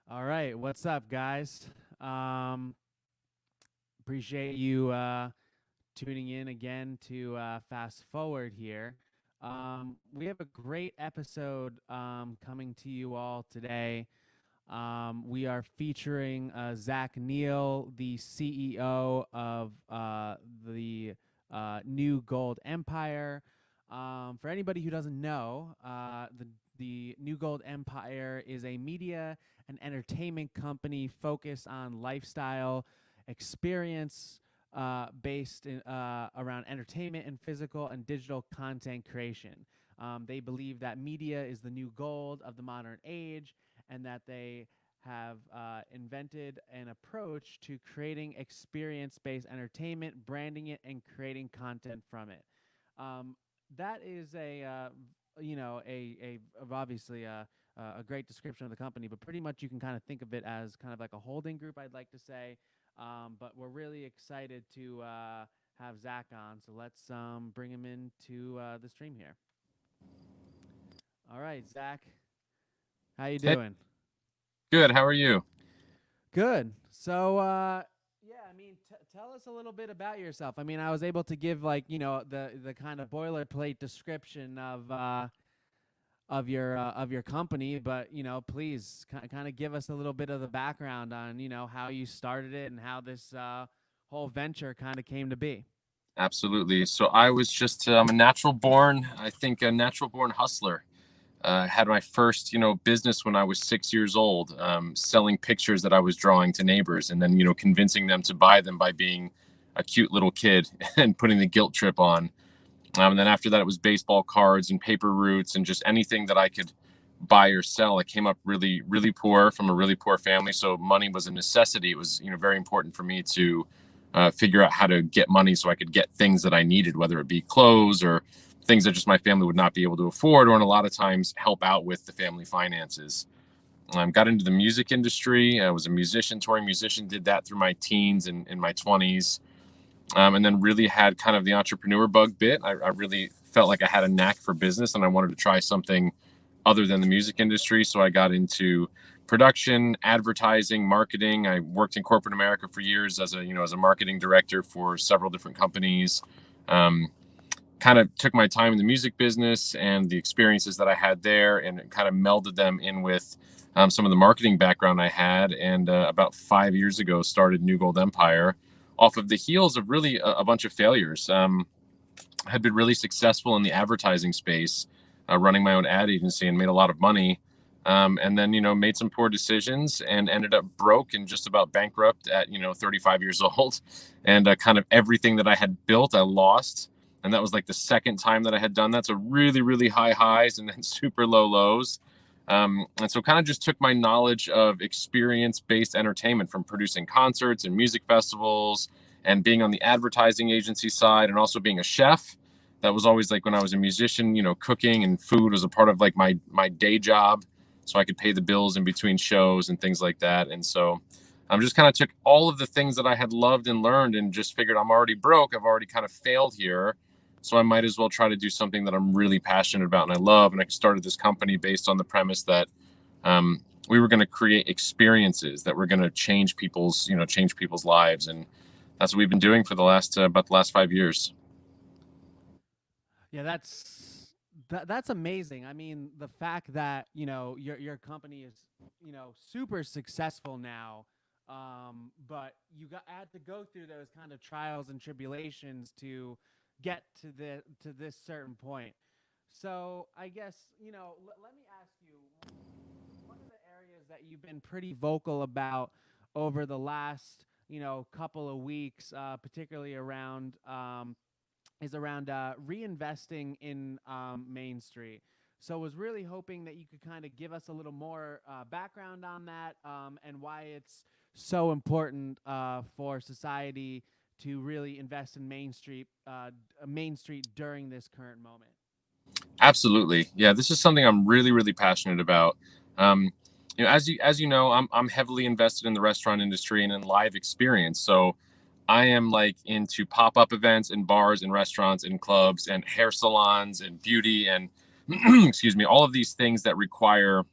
All right, what's up, guys? Um, Appreciate you tuning in again to Fast Forward here. We have a great episode coming to you all today. We are featuring Zach Neal, the CEO of the New Gold Empire. For anybody who doesn't know, the New Gold Empire is a media and entertainment company focused on lifestyle experience based around entertainment and physical and digital content creation. They believe that media is the new gold of the modern age and that they have invented an approach to creating experience-based entertainment, branding it, and creating content from it. Um, that is obviously a great description of the company, but pretty much you can kind of think of it as kind of like a holding group, I'd like to say. But we're really excited to have Zach on, so let's bring him into the stream here. All right, Zach, how you Hey, doing? good. How are you? Good. So, yeah, I mean, tell us a little bit about yourself. I mean, I was able to give like the kind of boilerplate description of your company, but please kind of give us a little bit of the background on how you started it and how this whole venture kind of came to be. Absolutely. So I was just, I'm a natural born, I think a natural born hustler. Had my first, business when I was 6 years old, selling pictures that I was drawing to neighbors and then, convincing them to buy them by being a cute little kid and putting the guilt trip on. And then after that, it was baseball cards and paper routes and just anything that I could buy or sell. I came up really, really poor from a really poor family. So money was a necessity. It was, very important for me to figure out how to get money so I could get things that I needed, whether it be clothes or things that just my family would not be able to afford, or in a lot of times help out with the family finances. Got into the music industry. I was a musician, touring musician, did that through my teens and in my 20s, and then really had kind of the entrepreneur bug bit. I really felt like I had a knack for business and I wanted to try something other than the music industry. So I got into production, advertising, marketing. I worked in corporate America for years as a marketing director for several different companies. Um, Kind of took my time in the music business and the experiences that I had there and kind of melded them in with some of the marketing background I had. And about 5 years ago, started New Gold Empire off of the heels of really a bunch of failures. Had been really successful in the advertising space, running my own ad agency and made a lot of money. And then, made some poor decisions and ended up broke and just about bankrupt at, 35 years old. And kind of everything that I had built, I lost. And that was like the second time that I had done that. So really, really high highs and then super low lows. And so kind of just took my knowledge of experience-based entertainment from producing concerts and music festivals and being on the advertising agency side and also being a chef. That was always like when I was a musician, cooking and food was a part of like my day job, so I could pay the bills in between shows and things like that. And so I'm just kind of took all of the things that I had loved and learned and just figured I'm already broke. I've already kind of failed here. So I might as well try to do something that I'm really passionate about and I love. And I started this company based on the premise that we were going to create experiences that were going to change people's lives. And that's what we've been doing for the last about the last 5 years. Yeah, that's amazing. I mean, the fact that your company is super successful now, but you had to go through those kind of trials and tribulations to get to this certain point. So I guess let me ask you one of the areas that you've been pretty vocal about over the last couple of weeks, particularly around is around reinvesting in Main Street. So, was really hoping that you could kind of give us a little more background on that and why it's so important for society to really invest in Main Street during this current moment. Absolutely, yeah. This is something I'm really, really passionate about. Um, as you know, I'm heavily invested in the restaurant industry and in live experience. So I am like into pop up events and bars and restaurants and clubs and hair salons and beauty and excuse me, all of these things that require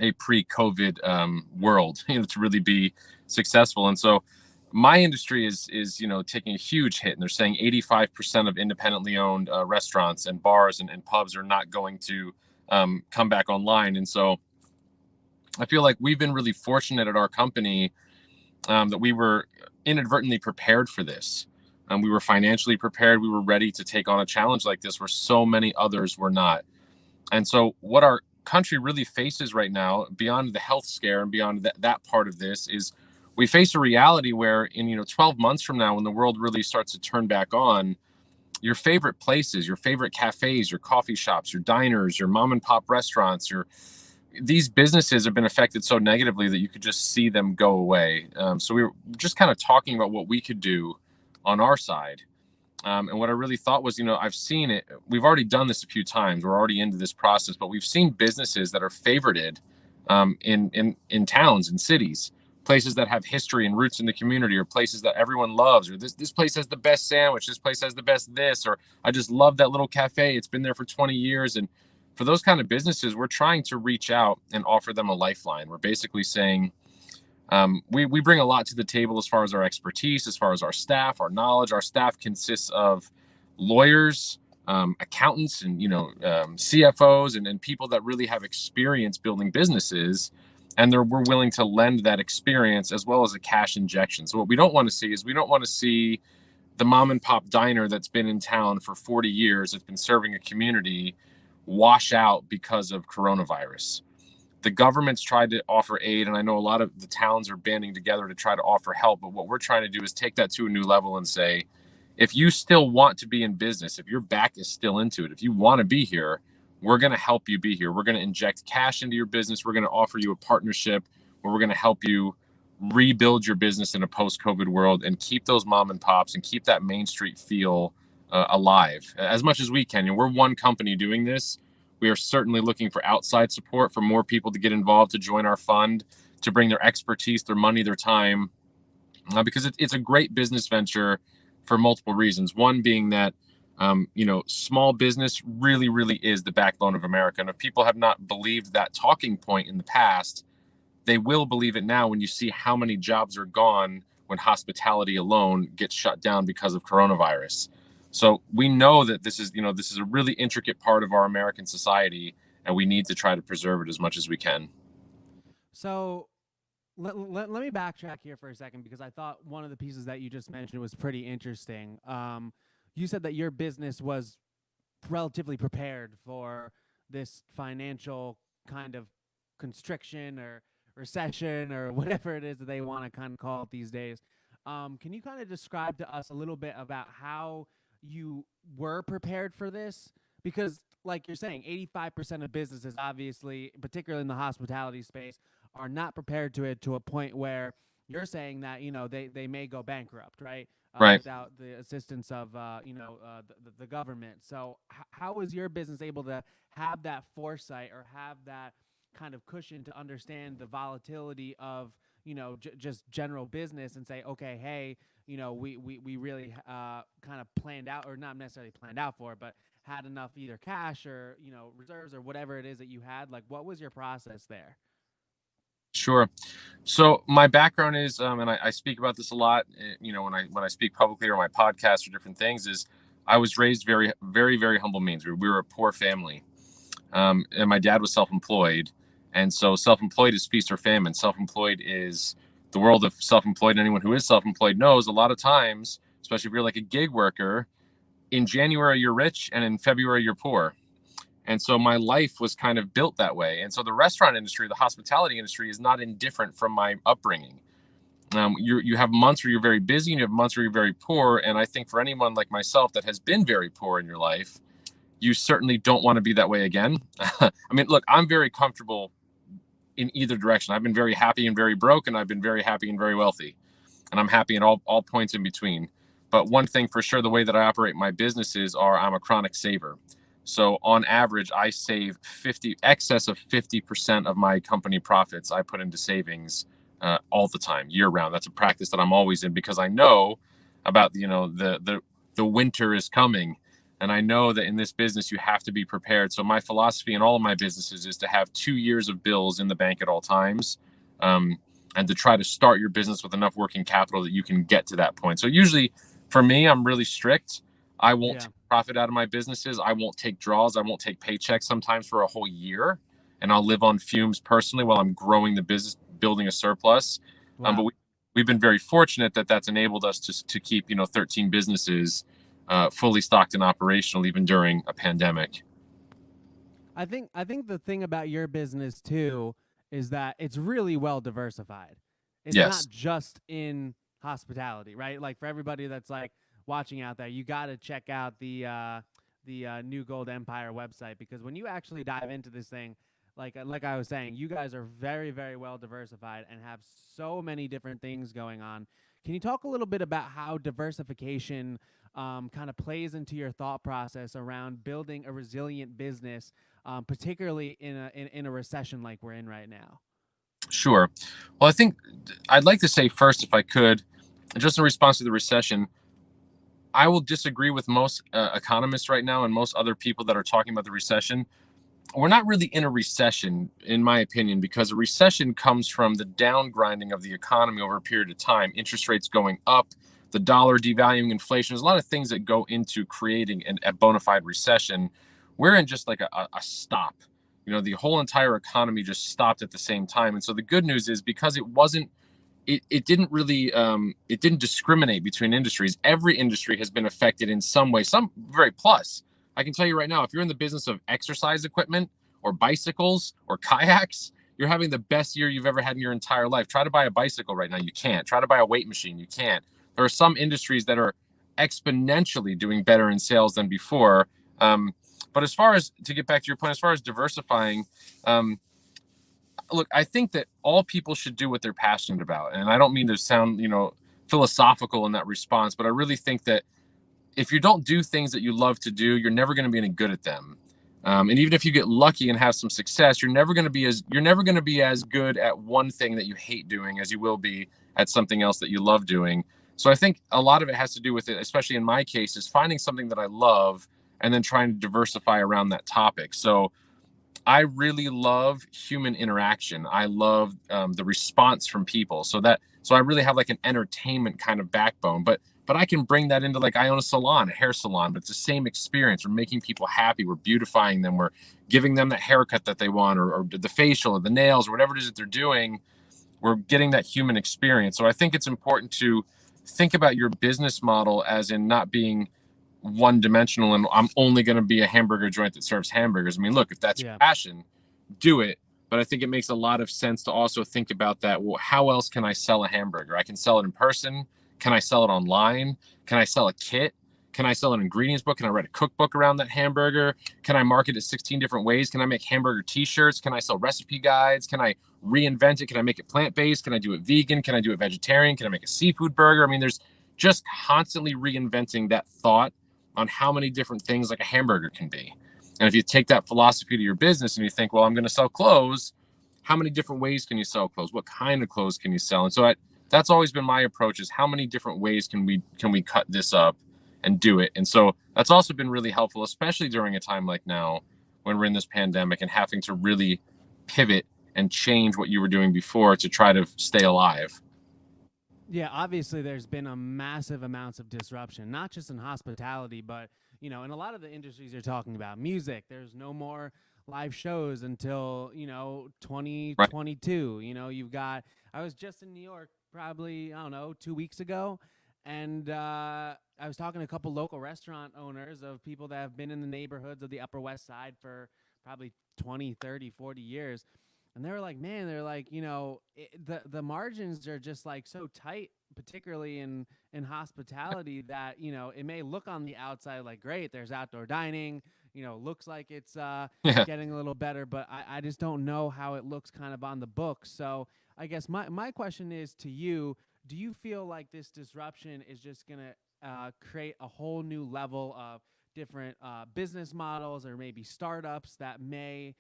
a pre-COVID world, to really be successful. And so my industry is taking a huge hit, and they're saying 85% of independently owned restaurants and bars and pubs are not going to come back online. And so I feel like we've been really fortunate at our company that we were inadvertently prepared for this. We were financially prepared. We were ready to take on a challenge like this where so many others were not. And so what our country really faces right now, beyond the health scare and beyond that part of this, is we face a reality where in 12 months from now, when the world really starts to turn back on, your favorite places, your favorite cafes, your coffee shops, your diners, your mom and pop restaurants, these businesses have been affected so negatively that you could just see them go away. So we were just kind of talking about what we could do on our side. And what I really thought was, I've seen it. We've already done this a few times. We're already into this process, but we've seen businesses that are favorited in towns and cities, places that have history and roots in the community, or places that everyone loves, or this place has the best sandwich, this place has the best this, or I just love that little cafe. It's been there for 20 years. And for those kind of businesses, we're trying to reach out and offer them a lifeline. We're basically saying, we bring a lot to the table as far as our expertise, as far as our staff, our knowledge. Our staff consists of lawyers, accountants, and CFOs, and people that really have experience building businesses, and we're willing to lend that experience as well as a cash injection. So what we don't want to see is the mom and pop diner that's been in town for 40 years, that's been serving a community, wash out because of coronavirus. The government's tried to offer aid, and I know a lot of the towns are banding together to try to offer help. But what we're trying to do is take that to a new level and say, if you still want to be in business, if your back is still into it, if you want to be here, we're going to help you be here. We're going to inject cash into your business. We're going to offer you a partnership where we're going to help you rebuild your business in a post-COVID world and keep those mom and pops and keep that Main Street feel alive as much as we can. We're one company doing this. We are certainly looking for outside support, for more people to get involved, to join our fund, to bring their expertise, their money, their time, because it's a great business venture for multiple reasons. One being that, small business really, really is the backbone of America. And if people have not believed that talking point in the past, they will believe it now when you see how many jobs are gone when hospitality alone gets shut down because of coronavirus. So we know that this is a really intricate part of our American society, and we need to try to preserve it as much as we can. So let me backtrack here for a second, because I thought one of the pieces that you just mentioned was pretty interesting. You said that your business was relatively prepared for this financial kind of constriction or recession or whatever it is that they want to kind of call it these days. Can you kind of describe to us a little bit about how you were prepared for this? Because like you're saying, 85% of businesses, obviously, particularly in the hospitality space, are not prepared to a point where you're saying that, they may go bankrupt, right? Right. Without the assistance of, the government. So how was your business able to have that foresight or have that kind of cushion to understand the volatility of, just general business and say, okay, hey, we really kind of planned out, or not necessarily planned out for, but had enough either cash or, reserves or whatever it is that you had? Like, what was your process there? Sure. So my background is, and I speak about this a lot, when I speak publicly or my podcast or different things, is I was raised very, very, very humble means. We were a poor family, and my dad was self-employed, and so self-employed is feast or famine. Self-employed is the world of self-employed. Anyone who is self-employed knows a lot of times, especially if you're like a gig worker, in January you're rich and in February you're poor. And so my life was kind of built that way. And so the restaurant industry, the hospitality industry, is not indifferent from my upbringing. You have months where you're very busy and you have months where you're very poor. And I think for anyone like myself that has been very poor in your life, you certainly don't want to be that way again. I mean, look, I'm very comfortable in either direction. I've been very happy and very broke, and I've been very happy and very wealthy. And I'm happy in all points in between. But one thing for sure, the way that I operate my businesses I'm a chronic saver. So on average, I save excess of 50% of my company profits I put into savings all the time, year round. That's a practice that I'm always in, because I know about, the winter is coming. And I know that in this business, you have to be prepared. So my philosophy in all of my businesses is to have 2 years of bills in the bank at all times. And to try to start your business with enough working capital that you can get to that point. So usually for me, I'm really strict. I won't take profit out of my businesses. I won't take draws. I won't take paychecks sometimes for a whole year. And I'll live on fumes personally while I'm growing the business, building a surplus. Wow. But we've been very fortunate that that's enabled us to keep, 13 businesses fully stocked and operational even during a pandemic. I think the thing about your business too is that it's really well diversified. It's Yes. not just in hospitality, right? Like for everybody that's like watching out there, you got to check out the New Gold Empire website, because when you actually dive into this thing, like I was saying, you guys are very, very well diversified and have so many different things going on. Can you talk a little bit about how diversification kind of plays into your thought process around building a resilient business, particularly in a recession like we're in right now? Sure. Well, I think I'd like to say first, if I could, just in response to the recession, I will disagree with most economists right now and most other people that are talking about the recession. We're not really in a recession, in my opinion, because a recession comes from the downgrinding of the economy over a period of time, interest rates going up, the dollar devaluing, inflation. There's a lot of things that go into creating a bona fide recession. We're in just like a stop. The whole entire economy just stopped at the same time. And so the good news is, because it didn't really it didn't discriminate between industries. Every industry has been affected in some way, some very plus. I can tell you right now, if you're in the business of exercise equipment or bicycles or kayaks, you're having the best year you've ever had in your entire life. Try to buy a bicycle right now, you can't. Try to buy a weight machine, you can't. There are some industries that are exponentially doing better in sales than before. But as far as, to get back to your point, as far as diversifying, look, I think that all people should do what they're passionate about. And I don't mean to sound, philosophical in that response, but I really think that if you don't do things that you love to do, you're never going to be any good at them. And even if you get lucky and have some success, you're never going to be as good at one thing that you hate doing as you will be at something else that you love doing. So I think a lot of it has to do with it, especially in my case, is finding something that I love and then trying to diversify around that topic. So I really love human interaction. I love the response from people. So I really have like an entertainment kind of backbone. But I can bring that into, like, I own a salon, a hair salon, but it's the same experience. We're making people happy. We're beautifying them. We're giving them that haircut that they want, or the facial or the nails or whatever it is that they're doing. We're getting that human experience. So I think it's important to think about your business model as in not being one dimensional and I'm only going to be a hamburger joint that serves hamburgers. I mean, look, if that's your passion, do it. But I think it makes a lot of sense to also think about that. Well, how else can I sell a hamburger? I can sell it in person. Can I sell it online? Can I sell a kit? Can I sell an ingredients book? Can I write a cookbook around that hamburger? Can I market it 16 different ways? Can I make hamburger t-shirts? Can I sell recipe guides? Can I reinvent it? Can I make it plant-based? Can I do it vegan? Can I do it vegetarian? Can I make a seafood burger? I mean, there's just constantly reinventing that thought on how many different things like a hamburger can be. And if you take that philosophy to your business and you think, well, I'm going to sell clothes, how many different ways can you sell clothes? What kind of clothes can you sell? And so that's always been my approach, is how many different ways can we cut this up and do it. And so that's also been really helpful, especially during a time like now when we're in this pandemic and having to really pivot and change what you were doing before to try to stay alive. Yeah, obviously there's been a massive amounts of disruption, not just in hospitality, but in a lot of the industries you're talking about. Music, there's no more live shows until 2022. I was just in New York probably, I don't know, 2 weeks ago, and I was talking to a couple local restaurant owners of people that have been in the neighborhoods of the Upper West Side for probably 20, 30, 40 years. And they were like, man, the margins are just like so tight, particularly in hospitality, that, it may look on the outside like, great, there's outdoor dining, looks like it's getting a little better, but I just don't know how it looks kind of on the books. So I guess my question is to you, do you feel like this disruption is just going to create a whole new level of different business models, or maybe startups that may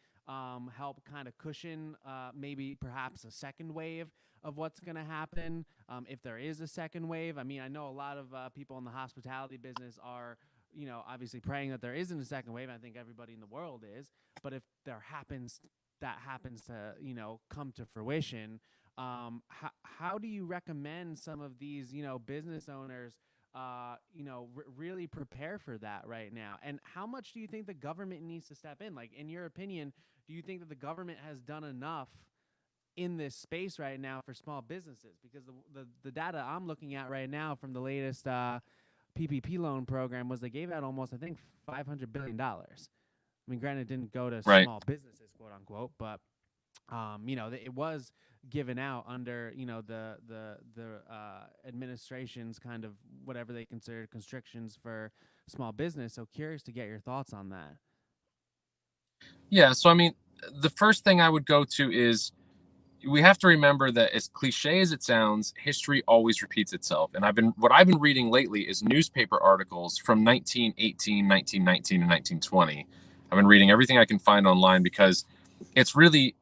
help kind of cushion maybe perhaps a second wave of what's going to happen, if there is a second wave? I mean, I know a lot of people in the hospitality business are obviously praying that there isn't a second wave. I think everybody in the world is. But if that happens to, come to fruition, how do you recommend some of these, business owners, really prepare for that right now? And how much do you think the government needs to step in? Like, in your opinion, do you think that the government has done enough in this space right now for small businesses? Because the data I'm looking at right now from the latest PPP loan program was they gave out almost, I think, $500 billion. I mean, granted, it didn't go to Right. small businesses, quote unquote, but it was given out under, the administration's kind of whatever they considered constrictions for small business. So curious to get your thoughts on that. Yeah. So, I mean, the first thing I would go to is we have to remember that, as cliche as it sounds, history always repeats itself. And what I've been reading lately is newspaper articles from 1918, 1919, and 1920. I've been reading everything I can find online because it's really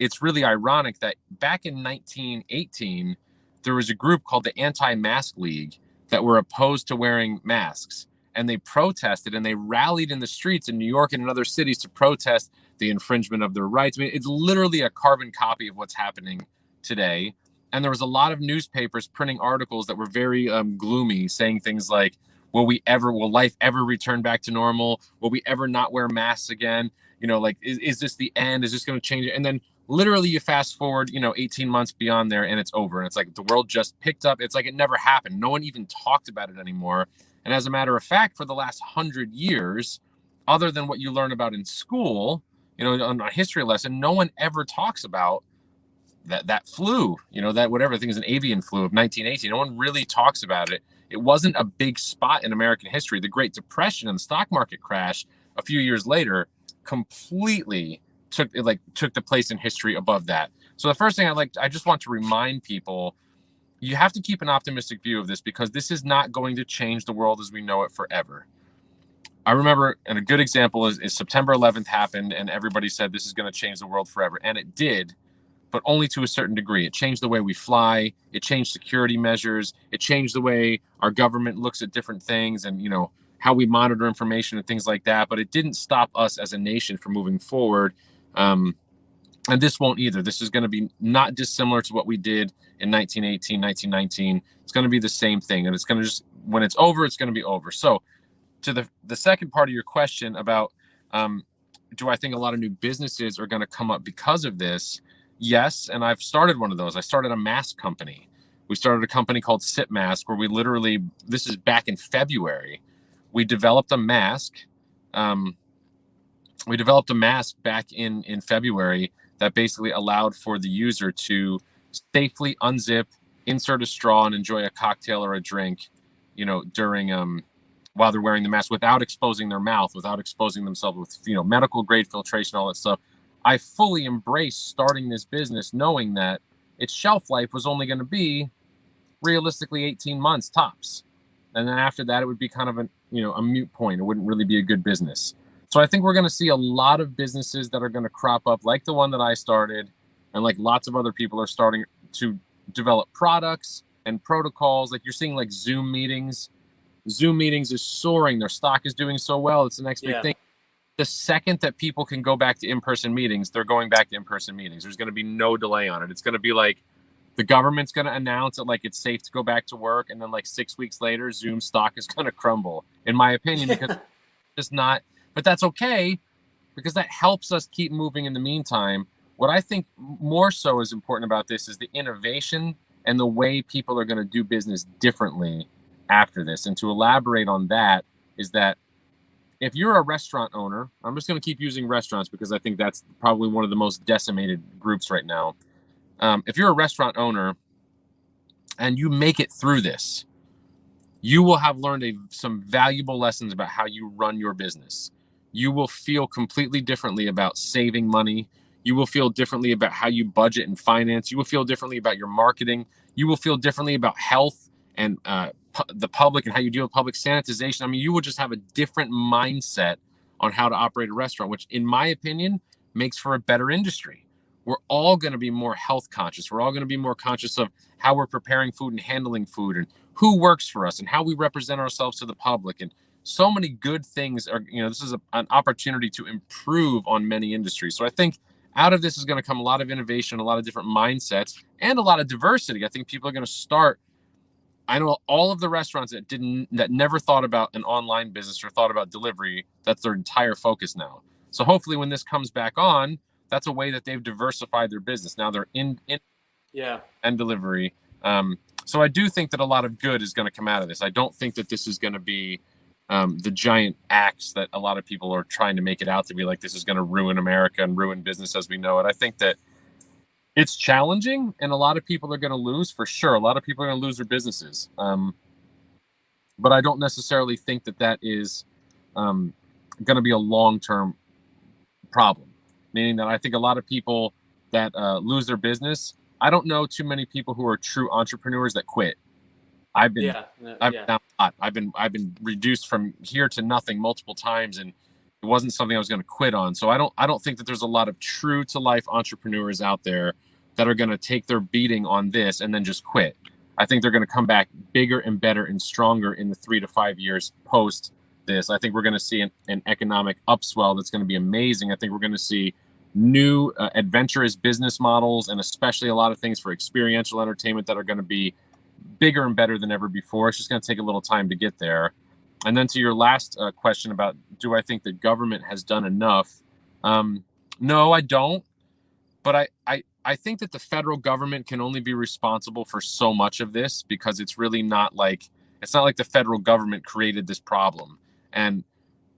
ironic that back in 1918 there was a group called the Anti-Mask League that were opposed to wearing masks, and they protested and they rallied in the streets in New York and in other cities to protest the infringement of their rights. I mean, it's literally a carbon copy of what's happening today. And there was a lot of newspapers printing articles that were very gloomy, saying things like, will life ever return back to normal? Will we ever not wear masks again? Like, is this the end? Is this going to change it? And then literally you fast forward, 18 months beyond there, and it's over. And it's like the world just picked up. It's like it never happened. No one even talked about it anymore. And as a matter of fact, for the last 100 years, other than what you learn about in school, on a history lesson, no one ever talks about that flu, that whatever thing is an avian flu of 1918. No one really talks about it. It wasn't a big spot in American history. The Great Depression and the stock market crash a few years later completely took the place in history above that. So the first thing I just want to remind people, you have to keep an optimistic view of this, because this is not going to change the world as we know it forever. I remember, and a good example is September 11th happened, and everybody said this is going to change the world forever. And it did, but only to a certain degree. It changed the way we fly. It changed security measures. It changed the way our government looks at different things and, how we monitor information and things like that. But it didn't stop us as a nation from moving forward. And this won't either. This is going to be not dissimilar to what we did in 1918, 1919. It's going to be the same thing. And it's going to just, when it's over, it's going to be over. So to the second part of your question about, do I think a lot of new businesses are going to come up because of this? Yes. And I've started one of those. I started a mask company. We started a company called Sip Mask, where this is back in February. We developed a mask. Back in February that basically allowed for the user to safely unzip, insert a straw, and enjoy a cocktail or a drink, during while they're wearing the mask, without exposing their mouth, without exposing themselves with medical grade filtration, all that stuff. I fully embraced starting this business knowing that its shelf life was only going to be realistically 18 months tops. And then after that, it would be kind of a moot point. It wouldn't really be a good business. So I think we're going to see a lot of businesses that are going to crop up, like the one that I started, and like lots of other people are starting to develop products and protocols. Like, you're seeing like Zoom meetings. Zoom meetings is soaring. Their stock is doing so well. It's the next big thing. The second that people can go back to in-person meetings, they're going back to in-person meetings. There's going to be no delay on it. It's going to be like the government's going to announce that like it's safe to go back to work, and then like 6 weeks later, Zoom stock is going to crumble, in my opinion, because it's just not. But that's okay, because that helps us keep moving in the meantime. What I think more so is important about this is the innovation and the way people are going to do business differently after this. And to elaborate on that is that if you're a restaurant owner, I'm just going to keep using restaurants because I think that's probably one of the most decimated groups right now. If you're a restaurant owner and you make it through this, you will have learned some valuable lessons about how you run your business. You will feel completely differently about saving money. You will feel differently about how you budget and finance. You will feel differently about your marketing. You will feel differently about health and the public and how you deal with public sanitization. I mean, you will just have a different mindset on how to operate a restaurant, which in my opinion makes for a better industry. We're all going to be more health conscious. We're all going to be more conscious of how we're preparing food and handling food and who works for us and how we represent ourselves to the public and so many good things are, this is an opportunity to improve on many industries. So I think out of this is going to come a lot of innovation, a lot of different mindsets, and a lot of diversity. I think people are going to start. I know all of the restaurants that never thought about an online business or thought about delivery. That's their entire focus now. So hopefully, when this comes back on, that's a way that they've diversified their business. Now they're in Yeah. and delivery. So I do think that a lot of good is going to come out of this. I don't think that this is going to be the giant axe that a lot of people are trying to make it out to be, like this is going to ruin America and ruin business as we know it. I think that it's challenging, and a lot of people are going to lose for sure. A lot of people are going to lose their businesses. But I don't necessarily think that that is going to be a long-term problem. Meaning that I think a lot of people that lose their business, I don't know too many people who are true entrepreneurs that quit. I've been down a lot. I've been reduced from here to nothing multiple times, and it wasn't something I was going to quit on. So I don't think that there's a lot of true to life entrepreneurs out there that are going to take their beating on this and then just quit. I think they're going to come back bigger and better and stronger in the 3 to 5 years post this. I think we're going to see an economic upswell that's going to be amazing. I think we're going to see new adventurous business models, and especially a lot of things for experiential entertainment that are going to be bigger and better than ever before. It's just going to take a little time to get there. And then to your last question about, do I think the government has done enough? No, I don't. But I think that the federal government can only be responsible for so much of this, because it's really not like the federal government created this problem. And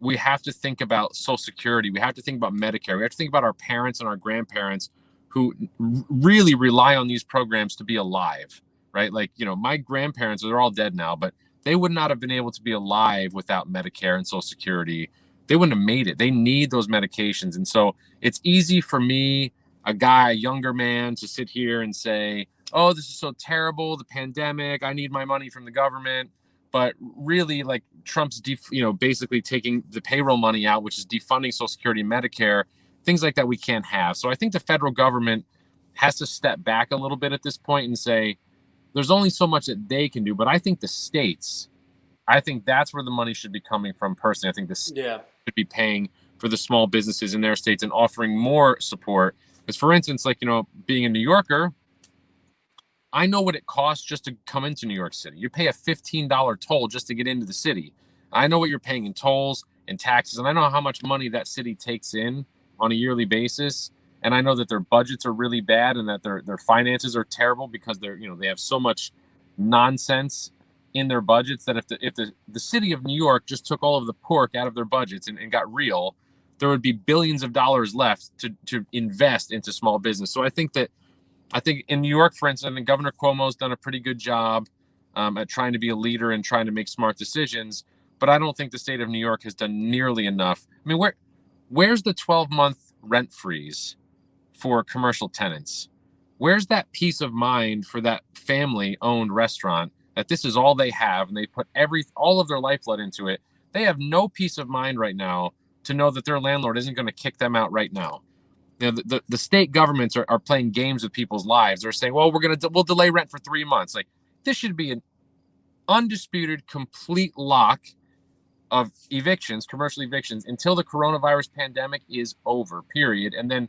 we have to think about Social Security. We have to think about Medicare. We have to think about our parents and our grandparents who really rely on these programs to be alive, right? Like, my grandparents, they're all dead now, but they would not have been able to be alive without Medicare and Social Security. They wouldn't have made it. They need those medications. And so it's easy for me, a younger man, to sit here and say, oh, this is so terrible, the pandemic, I need my money from the government. But really, like, Trump's, basically taking the payroll money out, which is defunding Social Security and Medicare, things like that we can't have. So I think the federal government has to step back a little bit at this point and say, there's only so much that they can do. But I think the states, I think that's where the money should be coming from personally. I think the state should be paying for the small businesses in their states and offering more support. Because, for instance, like, being a New Yorker, I know what it costs just to come into New York City. You pay a $15 toll just to get into the city. I know what you're paying in tolls and taxes, and I know how much money that city takes in on a yearly basis. And I know that their budgets are really bad, and that their finances are terrible, because they have so much nonsense in their budgets that if the city of New York just took all of the pork out of their budgets and got real, there would be billions of dollars left to invest into small business. So I think in New York, for instance, I think Governor Cuomo's done a pretty good job at trying to be a leader and trying to make smart decisions. But I don't think the state of New York has done nearly enough. I mean, where's the 12-month rent freeze for commercial tenants? Where's that peace of mind for that family-owned restaurant that this is all they have, and they put all of their lifeblood into it? They have no peace of mind right now to know that their landlord isn't going to kick them out right now. The state governments are playing games with people's lives. They're saying, well, we'll delay rent for 3 months. Like, this should be an undisputed, complete lock of evictions, commercial evictions, until the coronavirus pandemic is over, period. And then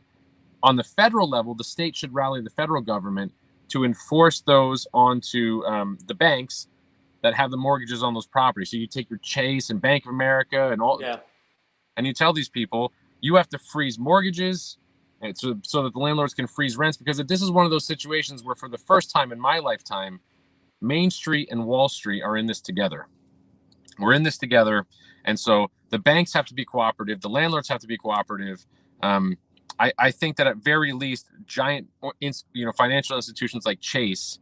on the federal level, the state should rally the federal government to enforce those onto the banks that have the mortgages on those properties. So you take your Chase and Bank of America and all, and you tell these people, you have to freeze mortgages, and so that the landlords can freeze rents. Because this is one of those situations where, for the first time in my lifetime, Main Street and Wall Street are in this together. We're in this together. And so the banks have to be cooperative. The landlords have to be cooperative. I think that at very least, giant financial institutions like Chase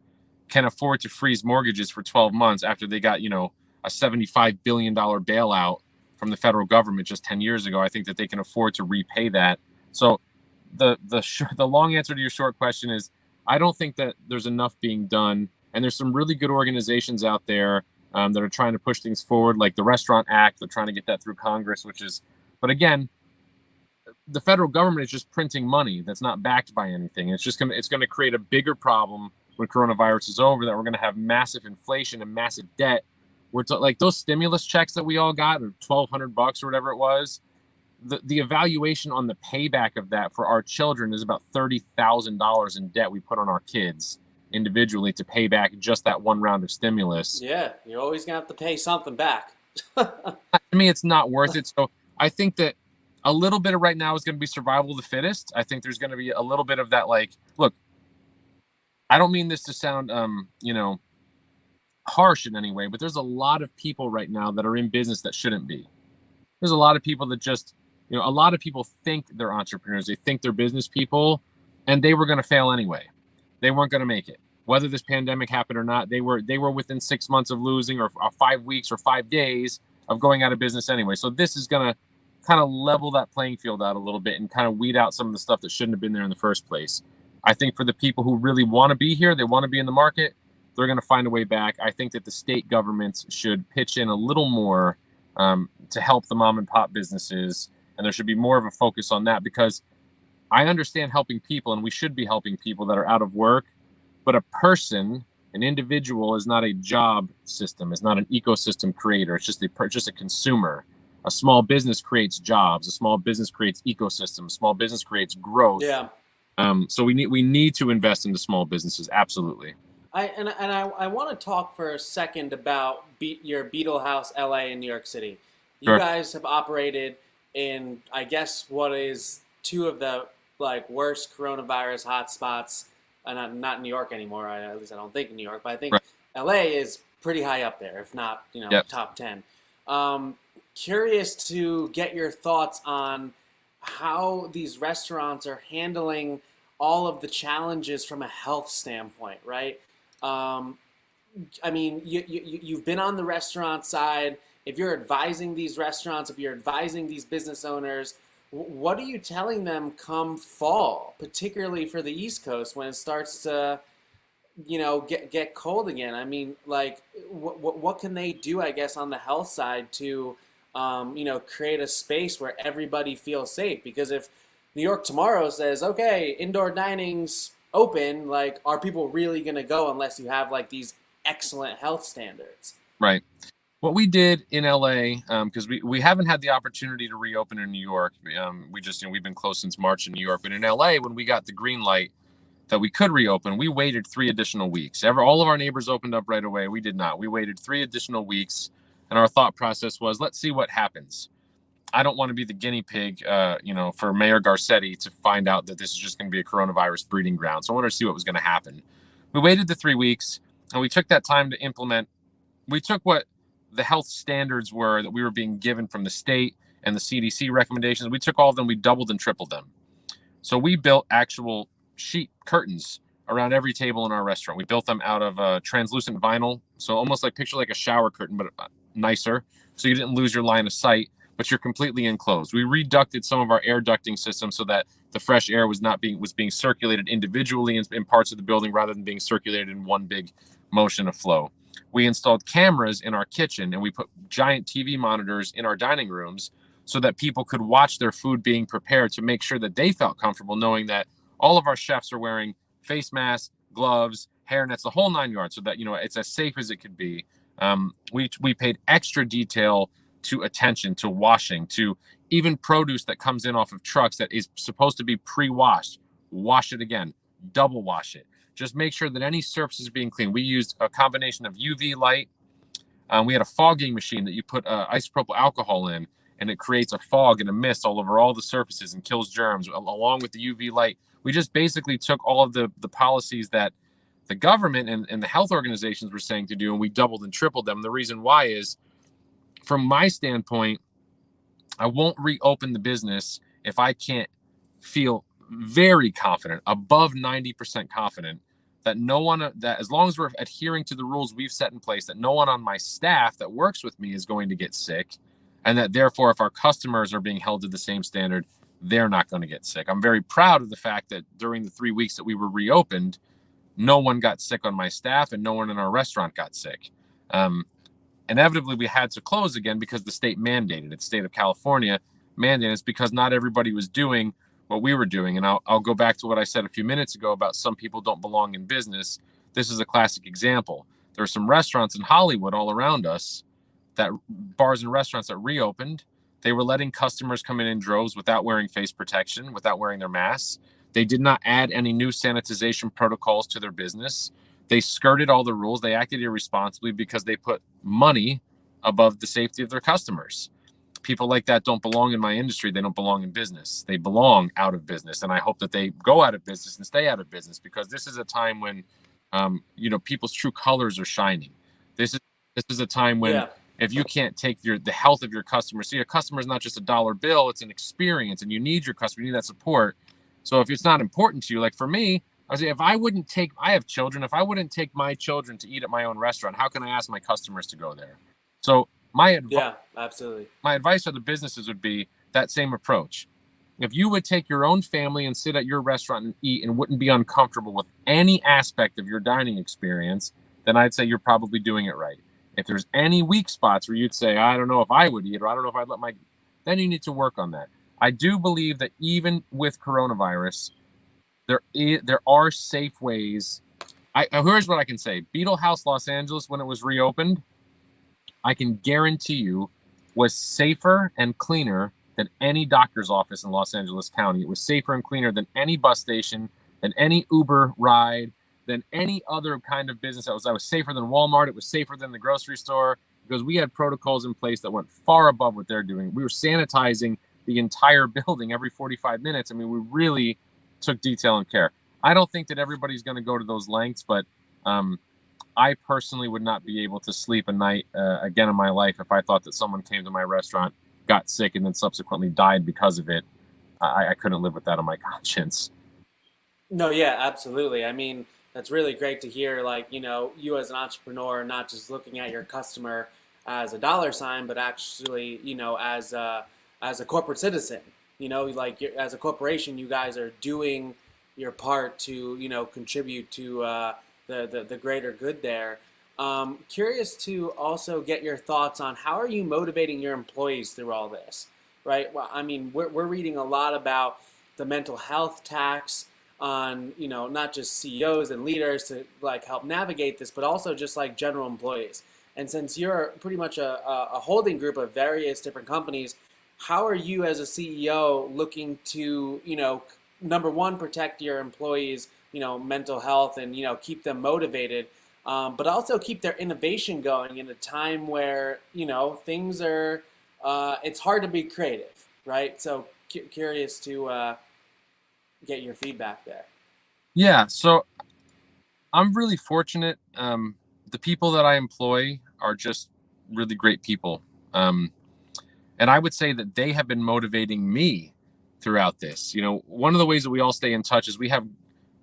can afford to freeze mortgages for 12 months after they got, a $75 billion bailout from the federal government just 10 years ago. I think that they can afford to repay that. So the long answer to your short question is, I don't think that there's enough being done. And there's some really good organizations out there that are trying to push things forward, like the Restaurant Act. They're trying to get that through Congress, but again, the federal government is just printing money that's not backed by anything. It's going to create a bigger problem when coronavirus is over, that we're going to have massive inflation and massive debt like those stimulus checks that we all got, or $1,200 or whatever it was. The evaluation on the payback of that for our children is about $30,000 in debt we put on our kids individually to pay back just that one round of stimulus. Yeah, you're always gonna have to pay something back. To me, it's not worth it. So I think that a little bit of right now is going to be survival of the fittest. I think there's going to be a little bit of that. Like, look, I don't mean this to sound, harsh in any way, but there's a lot of people right now that are in business that shouldn't be. There's a lot of people that just, a lot of people think they're entrepreneurs. They think they're business people, and they were going to fail anyway. They weren't going to make it. Whether this pandemic happened or not, they were within 6 months of losing, or 5 weeks or 5 days of going out of business anyway. So this is going to kind of level that playing field out a little bit and kind of weed out some of the stuff that shouldn't have been there in the first place. I think for the people who really want to be here, they want to be in the market, they're going to find a way back. I think that the state governments should pitch in a little more to help the mom and pop businesses. And there should be more of a focus on that, because I understand helping people, and we should be helping people that are out of work. But a person, an individual, is not a job system. It's not an ecosystem creator. It's just a consumer. A small business creates jobs. A small business creates ecosystems. A small business creates growth. Yeah. So we need to invest into small businesses. Absolutely. I want to talk for a second about your Beetle House LA in New York City. You Sure. guys have operated in, I guess, what is two of the worst coronavirus hotspots. Not New York anymore. At least I don't think in New York, but I think Right. LA is pretty high up there, if not Yep. top 10. Curious to get your thoughts on how these restaurants are handling all of the challenges from a health standpoint, right? I mean, you've been on the restaurant side. If you're advising these restaurants, if you're advising these business owners, what are you telling them come fall, particularly for the East Coast when it starts to, get cold again? I mean, what can they do, I guess, on the health side to, create a space where everybody feels safe? Because if New York tomorrow says, okay, indoor dining's open, are people really going to go unless you have these excellent health standards? Right. What we did in LA, because we haven't had the opportunity to reopen in New York. We've been closed since March in New York. But in LA, when we got the green light that we could reopen, we waited 3 additional weeks. All of our neighbors opened up right away. We did not. We waited 3 additional weeks. And our thought process was, let's see what happens. I don't want to be the guinea pig, for Mayor Garcetti to find out that this is just going to be a coronavirus breeding ground. So I wanted to see what was going to happen. We waited the 3 weeks, and we took that time to implement. We took what the health standards were that we were being given from the state and the CDC recommendations. We took all of them, we doubled and tripled them. So we built actual sheet curtains around every table in our restaurant. We built them out of translucent vinyl. So almost picture like a shower curtain, but nicer. So you didn't lose your line of sight, but you're completely enclosed. We reducted some of our air ducting system so that the fresh air was being circulated individually in parts of the building rather than being circulated in one big motion of flow. We installed cameras in our kitchen, and we put giant TV monitors in our dining rooms so that people could watch their food being prepared, to make sure that they felt comfortable knowing that all of our chefs are wearing face masks, gloves, hairnets, the whole 9 yards, so that it's as safe as it could be. We paid extra detail to attention to washing, to even produce that comes in off of trucks that is supposed to be pre-washed. Wash it again, double wash it. Just make sure that any surface is being cleaned. We used a combination of UV light. We had a fogging machine that you put isopropyl alcohol in, and it creates a fog and a mist all over all the surfaces and kills germs, along with the UV light. We just basically took all of the policies that the government and the health organizations were saying to do, and we doubled and tripled them. The reason why is, from my standpoint, I won't reopen the business if I can't feel very confident, above 90% confident, that that as long as we're adhering to the rules we've set in place, that no one on my staff that works with me is going to get sick, and that therefore, if our customers are being held to the same standard, they're not going to get sick. I'm very proud of the fact that during the 3 weeks that we were reopened, no one got sick on my staff and no one in our restaurant got sick. Inevitably, we had to close again because the state mandated it. The state of California mandated it, because not everybody was doing what we were doing. And I'll go back to what I said a few minutes ago about some people don't belong in business. This is a classic example. There are some restaurants in Hollywood all around us, that bars and restaurants that reopened. They were letting customers come in droves without wearing face protection, without wearing their masks. They did not add any new sanitization protocols to their business. They skirted all the rules. They acted irresponsibly because they put money above the safety of their customers. People like that don't belong in my industry. They don't belong in business. They belong out of business. And I hope that they go out of business and stay out of business, because this is a time when, people's true colors are shining. This is a time when if you can't take the health of your customers, see, a customer is not just a dollar bill, it's an experience, and you need your customer, you need that support. So if it's not important to you, like for me, I say, I have children, if I wouldn't take my children to eat at my own restaurant, how can I ask my customers to go there? So absolutely. My advice to the businesses would be that same approach. If you would take your own family and sit at your restaurant and eat and wouldn't be uncomfortable with any aspect of your dining experience, then I'd say you're probably doing it right. If there's any weak spots where you'd say, I don't know if I would eat, or I don't know if I'd then you need to work on that. I do believe that even with coronavirus, there are safe ways. Here's what I can say. Beetle House Los Angeles, when it was reopened, I can guarantee you was safer and cleaner than any doctor's office in Los Angeles County. It was safer and cleaner than any bus station, than any Uber ride, than any other kind of business. I was safer than Walmart. It was safer than the grocery store, because we had protocols in place that went far above what they're doing. We were sanitizing the entire building every 45 minutes. I mean, we really took detail and care. I don't think that everybody's going to go to those lengths, but I personally would not be able to sleep a night again in my life if I thought that someone came to my restaurant, got sick, and then subsequently died because of it. I couldn't live with that on my conscience. No, yeah, absolutely. I mean, that's really great to hear. Like, you as an entrepreneur, not just looking at your customer as a dollar sign, but actually, as a corporate citizen. Like as a corporation, you guys are doing your part to, contribute to the greater good there. Curious to also get your thoughts on how are you motivating your employees through all this, right? Well, I mean, we're reading a lot about the mental health tax on, not just CEOs and leaders to like help navigate this, but also just like general employees. And since you're pretty much a holding group of various different companies, how are you as a CEO looking to, number one, protect your employees, mental health and, keep them motivated, but also keep their innovation going in a time where, things are, it's hard to be creative, right? So curious to get your feedback there. Yeah, so I'm really fortunate. The people that I employ are just really great people. And I would say that they have been motivating me throughout this. One of the ways that we all stay in touch is we have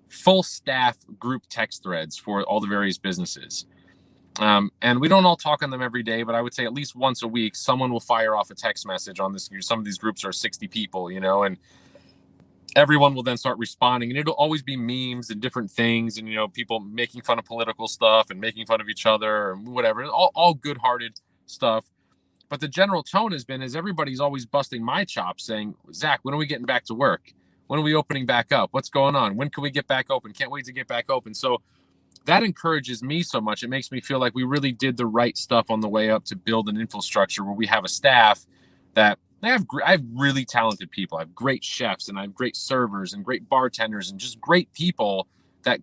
full staff group text threads for all the various businesses. And we don't all talk on them every day, but I would say at least once a week, someone will fire off a text message on this. Some of these groups are 60 people, and everyone will then start responding, and it'll always be memes and different things, and people making fun of political stuff and making fun of each other or whatever, all good-hearted stuff. But the general tone has been everybody's always busting my chops, saying, Zach, when are we getting back to work? When are we opening back up? What's going on? When can we get back open? Can't wait to get back open. So that encourages me so much. It makes me feel like we really did the right stuff on the way up to build an infrastructure where we have a staff that I have really talented people. I have great chefs, and I have great servers and great bartenders and just great people that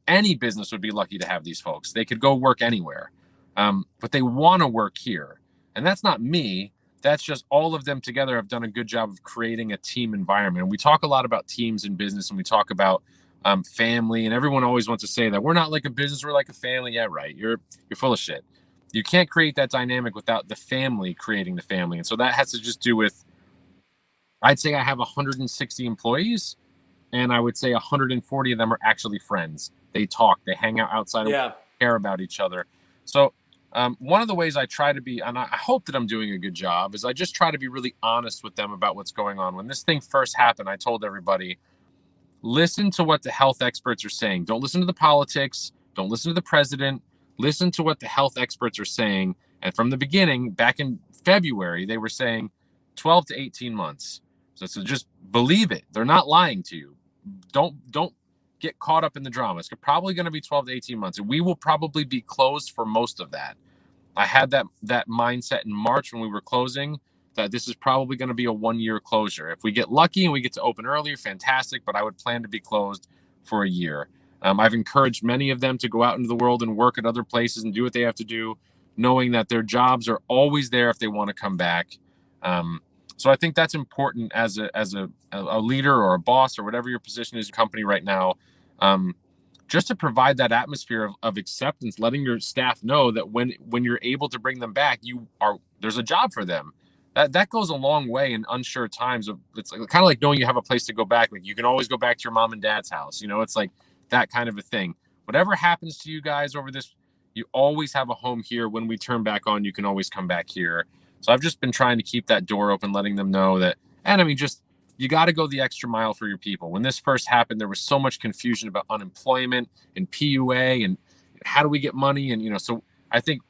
any business would be lucky to have these folks. They could go work anywhere, but they want to work here. And that's not me. That's just all of them together have done a good job of creating a team environment. And we talk a lot about teams in business, and we talk about family, and everyone always wants to say that we're not like a business, we're like a family. Yeah, right. You're full of shit. You can't create that dynamic without the family creating the family. And so that has to just do with, I'd say I have 160 employees, and I would say 140 of them are actually friends. They talk, they hang out outside of care about each other. So one of the ways I try to be, and I hope that I'm doing a good job, is I just try to be really honest with them about what's going on. When this thing first happened, I told everybody, listen to what the health experts are saying. Don't listen to the politics. Don't listen to the president. Listen to what the health experts are saying. And from the beginning, back in February, they were saying 12 to 18 months. So just believe it. They're not lying to you. Don't get caught up in the drama. It's probably going to be 12 to 18 months, and we will probably be closed for most of that. I had that mindset in March when we were closing, that this is probably going to be a 1-year closure. If we get lucky and we get to open earlier, fantastic, but I would plan to be closed for a year. I've encouraged many of them to go out into the world and work at other places and do what they have to do, knowing that their jobs are always there if they want to come back. So I think that's important as a leader or a boss or whatever your position is in your company right now, just to provide that atmosphere of acceptance, letting your staff know that when you're able to bring them back, there's a job for them. That goes a long way in unsure times. It's kind of like knowing you have a place to go back. Like, you can always go back to your mom and dad's house. It's like that kind of a thing. Whatever happens to you guys over this, you always have a home here. When we turn back on, you can always come back here. So I've just been trying to keep that door open, letting them know that, and I mean, just, you got to go the extra mile for your people. When this first happened, there was so much confusion about unemployment and PUA and how do we get money. And, so I think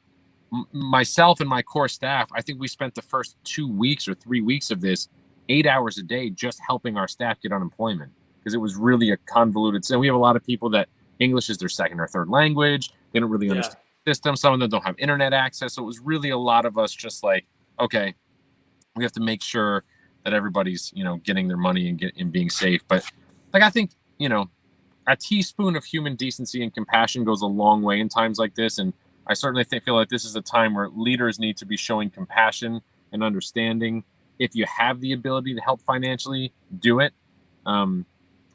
myself and my core staff, I think we spent the first 2 weeks or 3 weeks of this 8 hours a day just helping our staff get unemployment, because it was really a convoluted system. We have a lot of people that English is their second or third language. They don't really understand the system. Some of them don't have internet access. So it was really a lot of us just like, okay, we have to make sure that everybody's, getting their money and being safe. But like, I think, a teaspoon of human decency and compassion goes a long way in times like this. And I certainly feel like this is a time where leaders need to be showing compassion and understanding. If you have the ability to help financially, do it.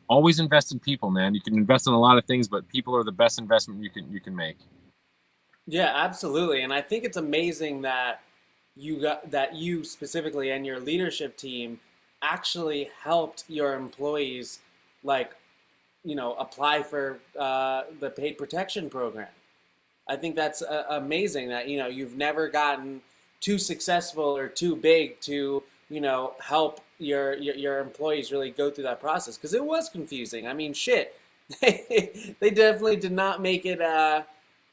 Always invest in people, man. You can invest in a lot of things, but people are the best investment you can make. Yeah, absolutely. And I think it's amazing that you specifically and your leadership team actually helped your employees, apply for the paid protection program. I think that's amazing that, you've never gotten too successful or too big to, help your employees really go through that process, because it was confusing. I mean, shit, they definitely did not make it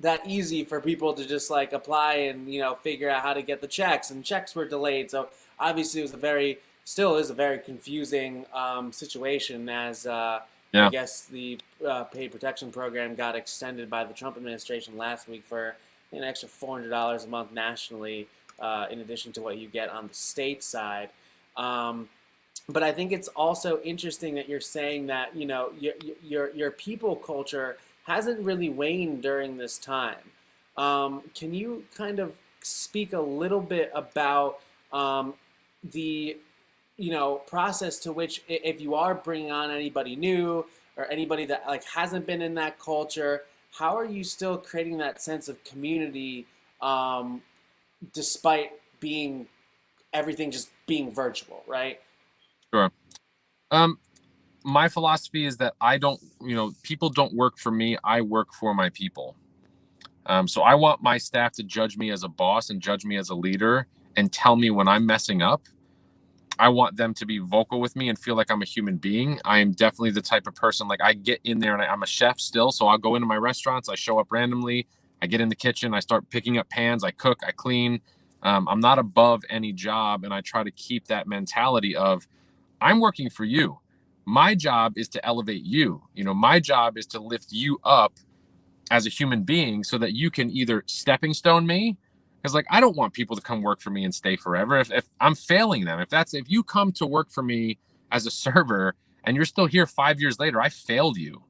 that easy for people to just apply and figure out how to get the checks, and checks were delayed. So obviously it was still is a very confusing situation, as I guess the paid protection program got extended by the Trump administration last week for an extra $400 a month nationally, in addition to what you get on the state side. But I think it's also interesting that you're saying that your people culture hasn't really waned during this time. Can you kind of speak a little bit about the process to which, if you are bringing on anybody new or anybody that hasn't been in that culture, how are you still creating that sense of community despite everything just being virtual, right? Sure. My philosophy is that people don't work for me. I work for my people. So I want my staff to judge me as a boss and judge me as a leader and tell me when I'm messing up. I want them to be vocal with me and feel like I'm a human being. I am definitely the type of person, I get in there and I'm a chef still. So I'll go into my restaurants. I show up randomly. I get in the kitchen. I start picking up pans. I cook. I clean. I'm not above any job. And I try to keep that mentality of, I'm working for you. My job is to elevate you. My job is to lift you up as a human being so that you can either stepping stone me, because I don't want people to come work for me and stay forever. If I'm failing them, if you come to work for me as a server and you're still here 5 years later, I failed you,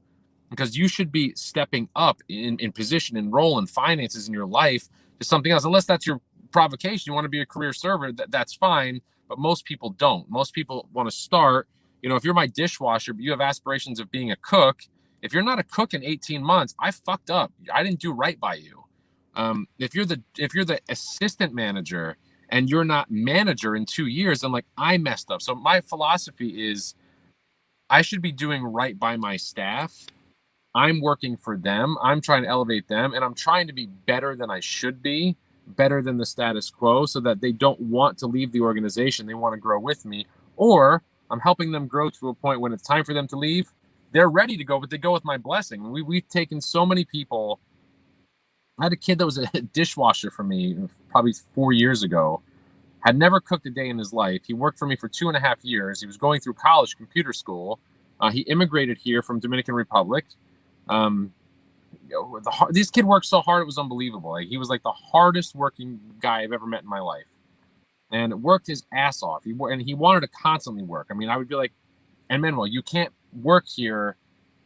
because you should be stepping up in position and role and finances in your life to something else. Unless that's your provocation, you want to be a career server, that's fine. But most people don't. Most people want to start, if you're my dishwasher, but you have aspirations of being a cook. If you're not a cook in 18 months, I fucked up. I didn't do right by you. If you're the assistant manager and you're not manager in 2 years, I'm I messed up. So my philosophy is, I should be doing right by my staff. I'm working for them. I'm trying to elevate them, and I'm trying to be better than I should be, better than the status quo, so that they don't want to leave the organization. They want to grow with me, or I'm helping them grow to a point when it's time for them to leave. They're ready to go, but they go with my blessing. We've taken so many people. I had a kid that was a dishwasher for me probably 4 years ago, had never cooked a day in his life. He worked for me for 2.5 years. He was going through college, computer school. He immigrated here from Dominican Republic. This kid worked so hard, it was unbelievable. Like, he was like the hardest working guy I've ever met in my life, and worked his ass off. He wanted to constantly work. I mean, I would be like, and Manuel, you can't work here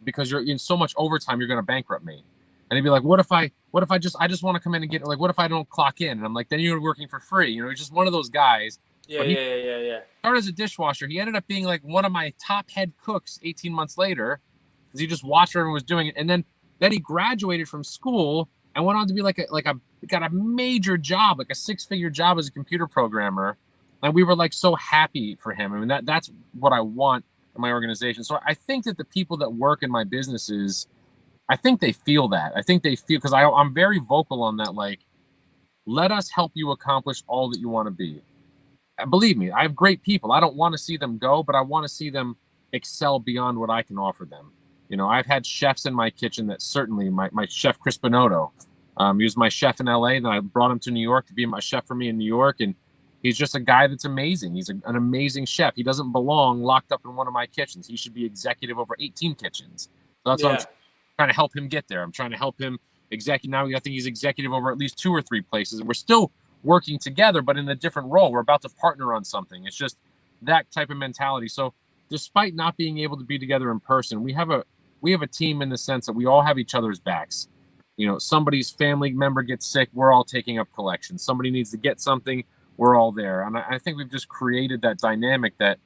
because you're in so much overtime, you're going to bankrupt me. And he'd be like, what if I just want to come in and get, like, what if I don't clock in? And I'm like, then you're working for free. You know, he's just one of those guys. Yeah. Started as a dishwasher. He ended up being like one of my top head cooks 18 months later, because he just watched what everyone was doing it. And then he graduated from school and went on to be got a major job, like a 6-figure job as a computer programmer. And we were like so happy for him. I mean, that's what I want in my organization. So I think that the people that work in my businesses, I think they feel that. I think they feel, because I'm very vocal on that. Like, let us help you accomplish all that you want to be. And believe me, I have great people. I don't want to see them go, but I want to see them excel beyond what I can offer them. You know, I've had chefs in my kitchen that certainly, my chef Chris Bonotto, he was my chef in LA. Then I brought him to New York to be my chef for me in New York. And he's just a guy that's amazing. He's an amazing chef. He doesn't belong locked up in one of my kitchens. He should be executive over 18 kitchens. So that's what I'm trying to help him get there. I'm trying to help him executive. Now I think he's executive over at least 2 or 3 places. And we're still working together, but in a different role. We're about to partner on something. It's just that type of mentality. So despite not being able to be together in person, we have a team in the sense that we all have each other's backs. You know, somebody's family member gets sick, we're all taking up collections. Somebody needs to get something, we're all there. And I think we've just created that dynamic that,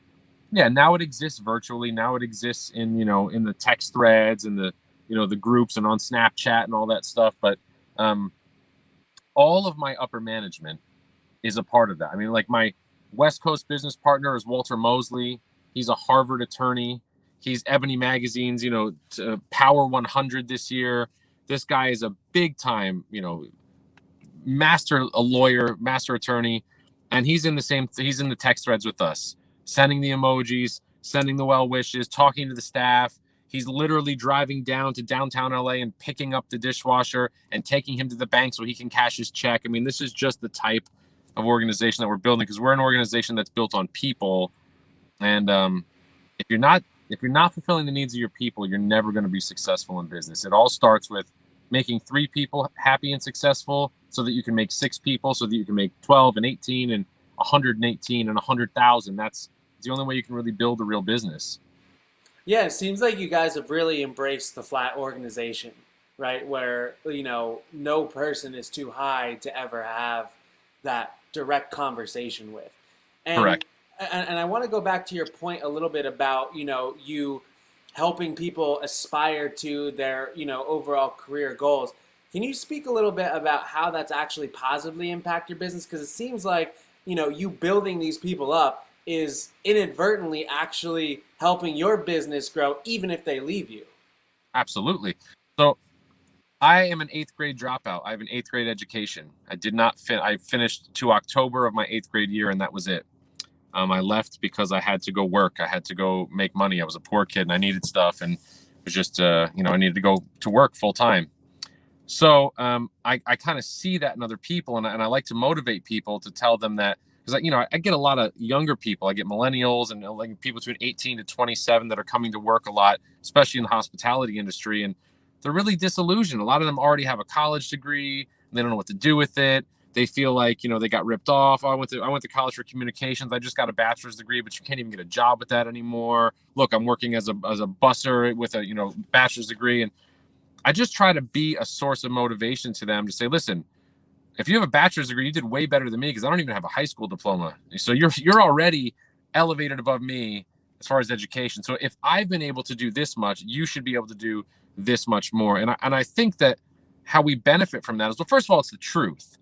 yeah, now it exists virtually. Now it exists in, you know, in the text threads and the, you know, the groups and on Snapchat and all that stuff. But all of my upper management is a part of that. I mean, like, my West Coast business partner is Walter Mosley. He's a Harvard attorney. He's Ebony Magazine's, you know, Power 100 this year. This guy is a big time, you know, a lawyer, master attorney. And he's in the text threads with us, sending the emojis, sending the well wishes, talking to the staff. He's literally driving down to downtown LA and picking up the dishwasher and taking him to the bank so he can cash his check. I mean, this is just the type of organization that we're building, because we're an organization that's built on people. And if you're not fulfilling the needs of your people, you're never going to be successful in business. It all starts with making 3 people happy and successful, so that you can make 6 people, so that you can make 12 and 18 and 118 and 100,000. That's the only way you can really build a real business. Yeah, it seems like you guys have really embraced the flat organization, right? Where, you know, no person is too high to ever have that direct conversation with. And, Correct. And I want to go back to your point a little bit about, you know, you helping people aspire to their, you know, overall career goals. Can you speak a little bit about how that's actually positively impact your business? Because it seems like, you know, you building these people up is inadvertently actually helping your business grow, even if they leave you. Absolutely. So I am an 8th grade dropout. I have an 8th grade education. I did not I finished to October of my 8th grade year, and that was it. I left because I had to go work. I had to go make money. I was a poor kid and I needed stuff, and it was just, you know, I needed to go to work full time. So I kind of see that in other people, and I like to motivate people to tell them that, because, you know, I get a lot of younger people. I get millennials and like people between 18 to 27 that are coming to work a lot, especially in the hospitality industry, and they're really disillusioned. A lot of them already have a college degree, and they don't know what to do with it. They feel like, you know, they got ripped off. I went to college for communications. I just got a bachelor's degree, but you can't even get a job with that anymore. Look, I'm working as a busser with a, you know, bachelor's degree, and I just try to be a source of motivation to them to say, listen, if you have a bachelor's degree, you did way better than me, because I don't even have a high school diploma. So you're already elevated above me as far as education. So if I've been able to do this much, you should be able to do this much more. And I think that how we benefit from that is, well, first of all, it's the truth.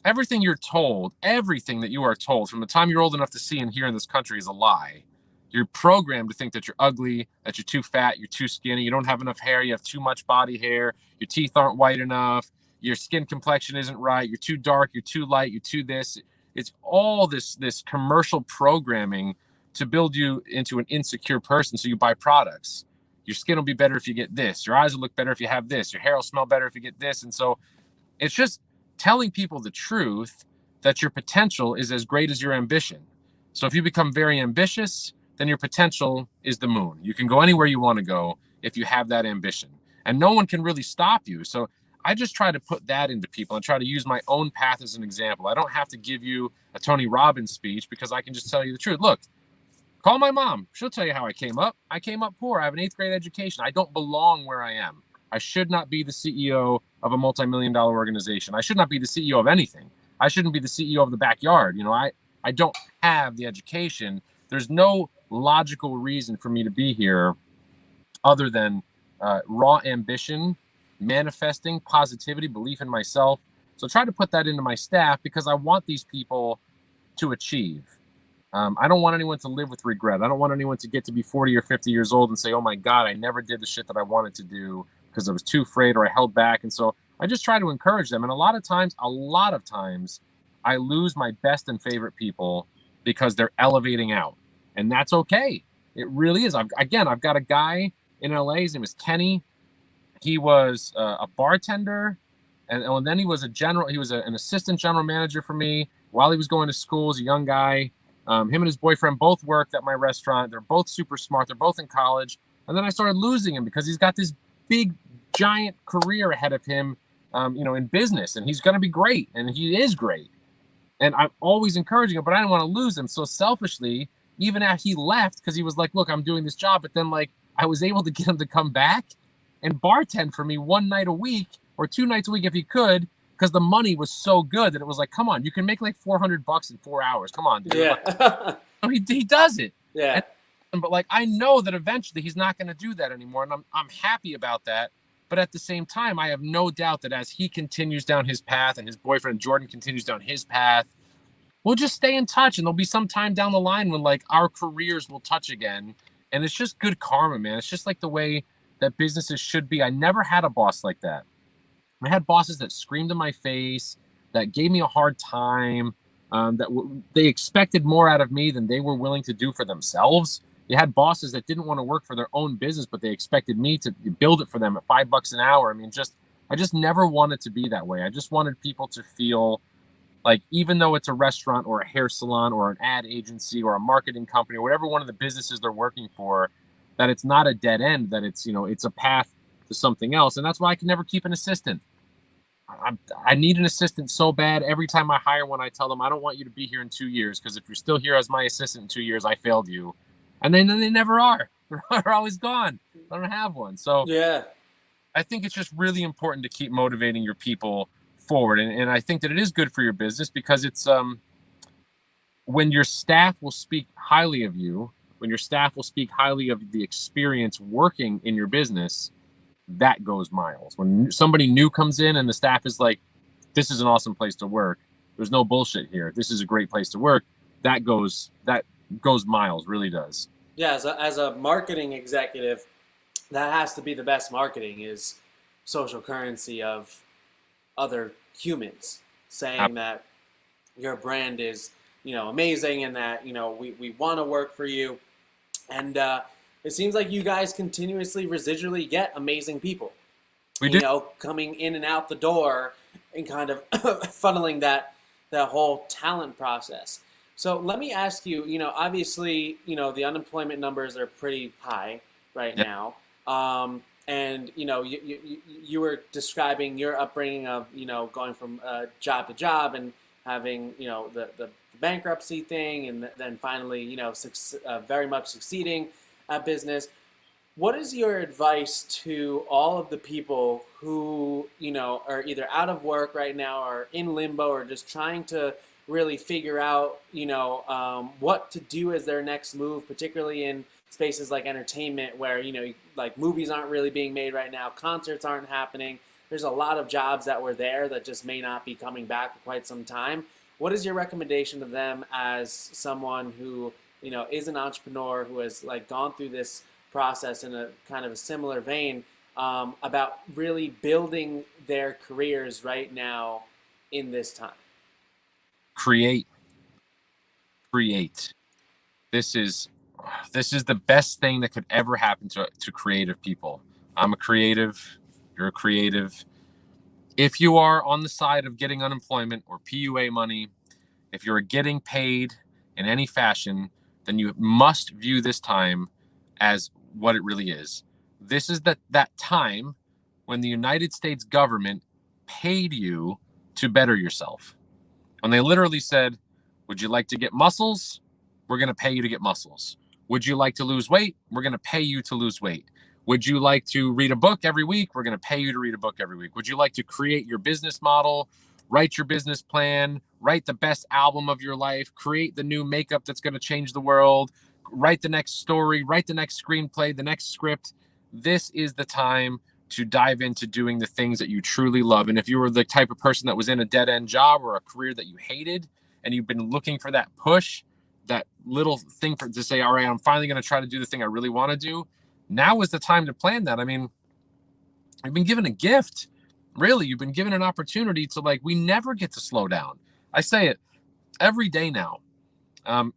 Everything you're told, everything that you are told from the time you're old enough to see and hear in this country is a lie. You're programmed to think that you're ugly, that you're too fat, you're too skinny, you don't have enough hair, you have too much body hair, your teeth aren't white enough, your skin complexion isn't right, you're too dark, you're too light, you're too this. It's all this commercial programming to build you into an insecure person, so you buy products. Your skin will be better if you get this. Your eyes will look better if you have this. Your hair will smell better if you get this. And so it's just telling people the truth that your potential is as great as your ambition. So if you become very ambitious, then your potential is the moon. You can go anywhere you want to go if you have that ambition, and no one can really stop you. So I just try to put that into people and try to use my own path as an example. I don't have to give you a Tony Robbins speech, because I can just tell you the truth. Look, call my mom. She'll tell you how I came up. I came up poor. I have an 8th grade education. I don't belong where I am. I should not be the CEO of a multi-million-dollar organization. I should not be the CEO of anything. I shouldn't be the CEO of the backyard. I don't have the education. There's no logical reason for me to be here other than raw ambition, manifesting, positivity, belief in myself. So try to put that into my staff, because I want these people to achieve. I don't want anyone to live with regret. I don't want anyone to get to be 40 or 50 years old and say, oh my God, I never did the shit that I wanted to do because I was too afraid or I held back. And so I just try to encourage them. And a lot of times, I lose my best and favorite people because they're elevating out. And that's okay. It really is. I've got a guy in LA. His name is Kenny. He was a bartender. And then he was an assistant general manager for me while he was going to school as a young guy. Him and his boyfriend both worked at my restaurant. They're both super smart. They're both in college. And then I started losing him because he's got this big, giant career ahead of him, in business. And he's going to be great. And he is great. And I'm always encouraging him, but I didn't want to lose him. So selfishly, even after he left, because he was like, look, I'm doing this job. But then, I was able to get him to come back and bartend for me 1 night a week or 2 nights a week if he could, because the money was so good that it was like, come on, you can make like $400 in 4 hours. Come on, dude. Yeah. He does it. Yeah. But I know that eventually he's not going to do that anymore. And I'm happy about that. But at the same time, I have no doubt that as he continues down his path and his boyfriend Jordan continues down his path, we'll just stay in touch. And there'll be some time down the line when our careers will touch again. And it's just good karma, man. It's just like the way that businesses should be. I never had a boss like that. I had bosses that screamed in my face, that gave me a hard time, they expected more out of me than they were willing to do for themselves. You had bosses that didn't want to work for their own business, but they expected me to build it for them at $5 an hour. I just never wanted to be that way. I just wanted people to feel like, even though it's a restaurant or a hair salon or an ad agency or a marketing company or whatever one of the businesses they're working for, that it's not a dead end, that it's, it's a path to something else. And that's why I can never keep an assistant. I need an assistant so bad. Every time I hire one, I tell them, I don't want you to be here in 2 years, because if you're still here as my assistant in 2 years, I failed you. And then they never are. They're always gone. I don't have one. So Yeah. I think it's just really important to keep motivating your people forward. And I think that it is good for your business, because it's when your staff will speak highly of you, when your staff will speak highly of the experience working in your business, that goes miles. When somebody new comes in and the staff is like, this is an awesome place to work, there's no bullshit here, this is a great place to work, that goes miles, really does. Yeah, as a marketing executive, that has to be the best marketing, is social currency of other humans saying that your brand is, amazing, and that, we want to work for you. And it seems like you guys continuously, residually get amazing people. We do. Coming in and out the door and kind of funneling that whole talent process. So let me ask you, obviously, the unemployment numbers are pretty high right now. And, you were describing your upbringing of, going from job to job and having, the bankruptcy thing, and then finally, very much succeeding at business. What is your advice to all of the people who, are either out of work right now or in limbo or just trying to really figure out, what to do as their next move, particularly in spaces like entertainment where, like movies aren't really being made right now, concerts aren't happening. There's a lot of jobs that were there that just may not be coming back for quite some time. What is your recommendation to them as someone who, is an entrepreneur who has gone through this process in a kind of a similar vein, about really building their careers right now in this time? Create. This is the best thing that could ever happen to creative people. I'm a creative. You're a creative. If you are on the side of getting unemployment or PUA money, if you're getting paid in any fashion, then you must view this time as what it really is. This is that time when the United States government paid you to better yourself. And they literally said, would you like to get muscles? We're going to pay you to get muscles. Would you like to lose weight? We're going to pay you to lose weight. Would you like to read a book every week? We're going to pay you to read a book every week. Would you like to create your business model, write your business plan, write the best album of your life, create the new makeup that's going to change the world, write the next story, write the next screenplay, the next script? This is the time to dive into doing the things that you truly love. And if you were the type of person that was in a dead-end job or a career that you hated, and you've been looking for that push, that little thing to say, all right, I'm finally going to try to do the thing I really want to do, now is the time to plan that. I mean, you've been given a gift. Really, you've been given an opportunity to, like, we never get to slow down. I say it every day now.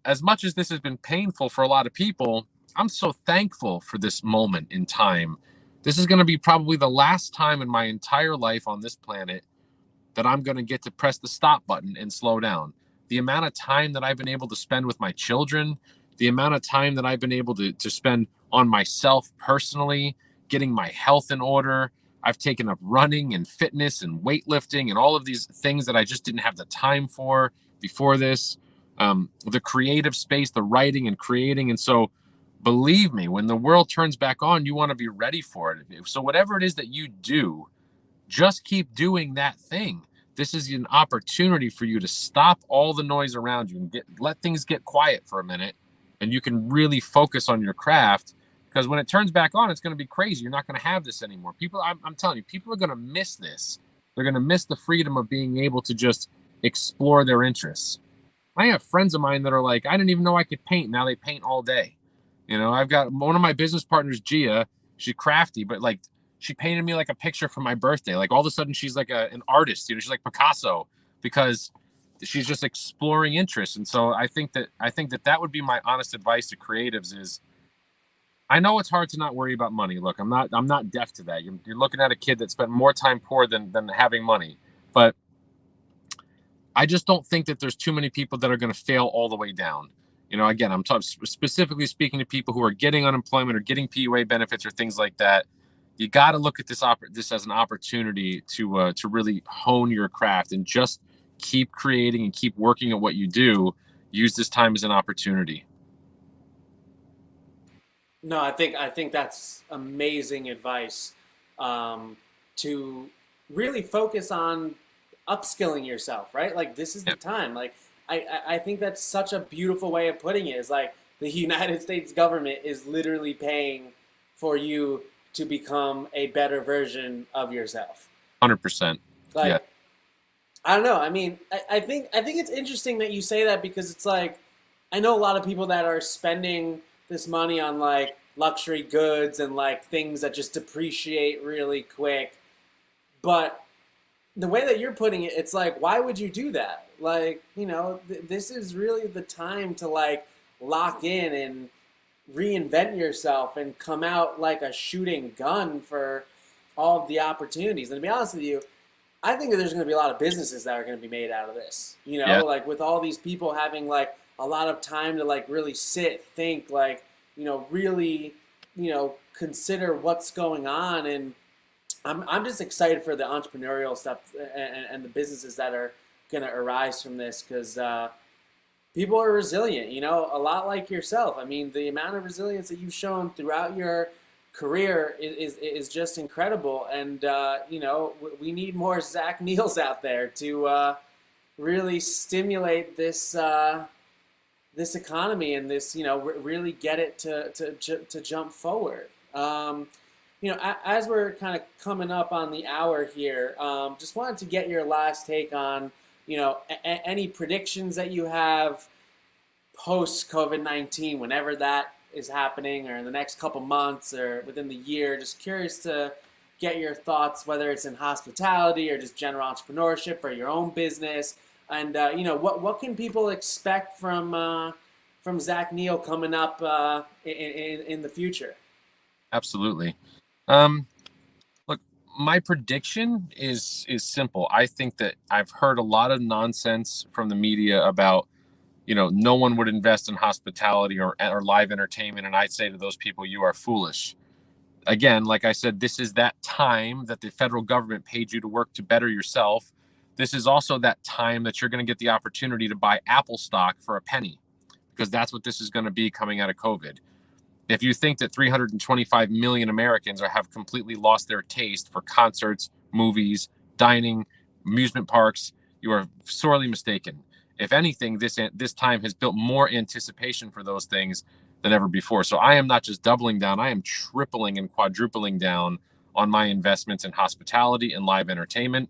As much as this has been painful for a lot of people, I'm so thankful for this moment in time. This is going to be probably the last time in my entire life on this planet that I'm going to get to press the stop button and slow down. The amount of time that I've been able to spend with my children, the amount of time that I've been able to spend on myself personally, getting my health in order. I've taken up running and fitness and weightlifting and all of these things that I just didn't have the time for before this. The creative space, the writing and creating. And so believe me, when the world turns back on, you want to be ready for it. So whatever it is that you do, just keep doing that thing. This is an opportunity for you to stop all the noise around you and let things get quiet for a minute, and you can really focus on your craft. Because when it turns back on, it's going to be crazy. You're not going to have this anymore. People, I'm telling you, people are going to miss this. They're going to miss the freedom of being able to just explore their interests. I have friends of mine that are like, I didn't even know I could paint. Now they paint all day. You know, I've got one of my business partners, Gia. She's crafty, but like, she painted me like a picture for my birthday. Like all of a sudden she's like an artist, you know, she's like Picasso, because she's just exploring interests. And so I think that would be my honest advice to creatives is, I know it's hard to not worry about money. Look, I'm not deaf to that. You're looking at a kid that spent more time poor than having money. But I just don't think that there's too many people that are going to fail all the way down. You know, again, I'm specifically speaking to people who are getting unemployment or getting PUA benefits or things like that. You got to look at this as an opportunity to really hone your craft and just keep creating and keep working at what you do. Use this time as an opportunity. No, I think that's amazing advice, to really focus on upskilling yourself, right? Like this is the time. Like I think that's such a beautiful way of putting it. Is like the United States government is literally paying for you to become a better version of yourself. 100%. Like, yeah. I don't know. I mean, I think it's interesting that you say that, because it's like, I know a lot of people that are spending this money on like luxury goods and like things that just depreciate really quick. But the way that you're putting it, it's like, why would you do that? Like, you know, this is really the time to like lock in and reinvent yourself and come out like a shooting gun for all of the opportunities. And to be honest with you, I think that there's going to be a lot of businesses that are going to be made out of this, you know, like with all these people having like a lot of time to like really sit, think, like, you know, really, you know, consider what's going on. And I'm just excited for the entrepreneurial stuff and the businesses that are going to arise from this, because people are resilient, you know, a lot like yourself. I mean, the amount of resilience that you've shown throughout your career is just incredible. And, you know, we need more Zach Neils out there to really stimulate this this economy and this, you know, really get it to jump forward. You know, as we're kind of coming up on the hour here, just wanted to get your last take on, you know, any predictions that you have post COVID-19, whenever that is happening, or in the next couple months or within the year. Just curious to get your thoughts, whether it's in hospitality or just general entrepreneurship for your own business. And, you know, what can people expect from Zach Neil coming up in the future? Absolutely. Look, my prediction is simple. I think that I've heard a lot of nonsense from the media about, no one would invest in hospitality or live entertainment. And I'd say to those people, you are foolish. Again, like I said, this is that time that the federal government paid you to work to better yourself. This is also that time that you're going to get the opportunity to buy Apple stock for a penny, because that's what this is going to be coming out of COVID. If you think that 325 million Americans have completely lost their taste for concerts, movies, dining, amusement parks, you are sorely mistaken. If anything, this time has built more anticipation for those things than ever before. So I am not just doubling down, I am tripling and quadrupling down on my investments in hospitality and live entertainment.